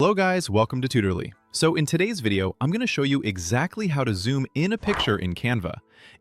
Hello guys, welcome to Tutorly. So in today's video, I'm going to show you exactly how to zoom in a picture in Canva.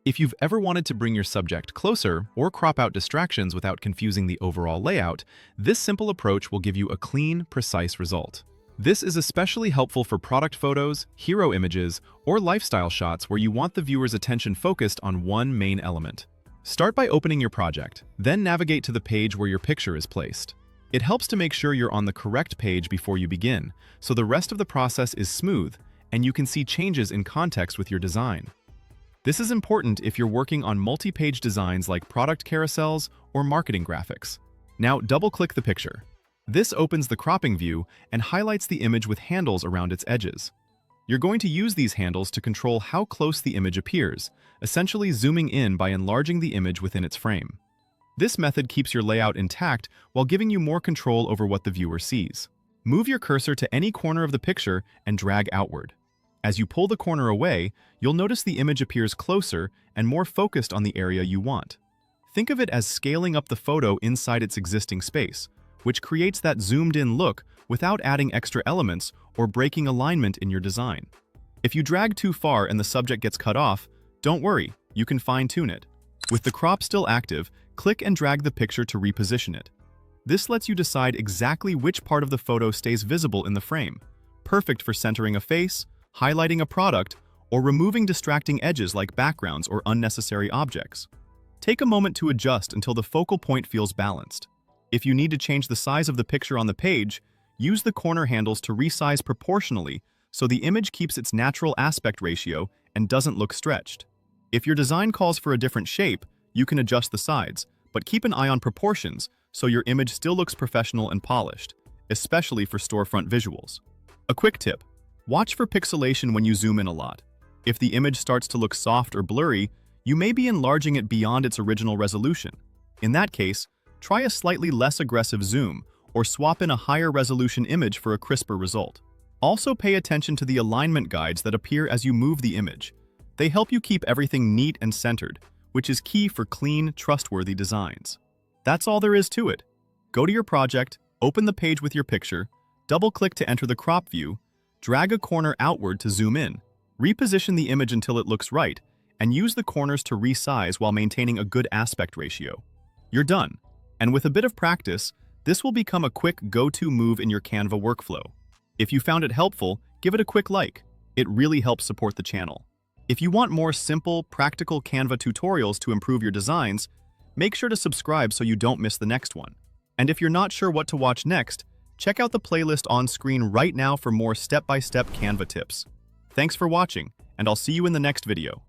If you've ever wanted to bring your subject closer or crop out distractions without confusing the overall layout, this simple approach will give you a clean, precise result. This is especially helpful for product photos, hero images, or lifestyle shots where you want the viewer's attention focused on one main element. Start by opening your project, then navigate to the page where your picture is placed. It helps to make sure you're on the correct page before you begin, so the rest of the process is smooth and you can see changes in context with your design. This is important if you're working on multi-page designs like product carousels or marketing graphics. Now double-click the picture. This opens the cropping view and highlights the image with handles around its edges. You're going to use these handles to control how close the image appears, essentially zooming in by enlarging the image within its frame. This method keeps your layout intact while giving you more control over what the viewer sees. Move your cursor to any corner of the picture and drag outward. As you pull the corner away, you'll notice the image appears closer and more focused on the area you want. Think of it as scaling up the photo inside its existing space, which creates that zoomed-in look without adding extra elements or breaking alignment in your design. If you drag too far and the subject gets cut off, don't worry, you can fine-tune it. With the crop still active, click and drag the picture to reposition it. This lets you decide exactly which part of the photo stays visible in the frame, perfect for centering a face, highlighting a product, or removing distracting edges like backgrounds or unnecessary objects. Take a moment to adjust until the focal point feels balanced. If you need to change the size of the picture on the page, use the corner handles to resize proportionally so the image keeps its natural aspect ratio and doesn't look stretched. If your design calls for a different shape, you can adjust the sides, but keep an eye on proportions so your image still looks professional and polished, especially for storefront visuals. A quick tip: watch for pixelation when you zoom in a lot. If the image starts to look soft or blurry, you may be enlarging it beyond its original resolution. In that case, try a slightly less aggressive zoom or swap in a higher resolution image for a crisper result. Also pay attention to the alignment guides that appear as you move the image. They help you keep everything neat and centered, which is key for clean, trustworthy designs. That's all there is to it. Go to your project, open the page with your picture, double-click to enter the crop view, drag a corner outward to zoom in, reposition the image until it looks right, and use the corners to resize while maintaining a good aspect ratio. You're done. And with a bit of practice, this will become a quick go-to move in your Canva workflow. If you found it helpful, give it a quick like. It really helps support the channel. If you want more simple, practical Canva tutorials to improve your designs, make sure to subscribe so you don't miss the next one. And if you're not sure what to watch next, check out the playlist on screen right now for more step-by-step Canva tips. Thanks for watching, and I'll see you in the next video.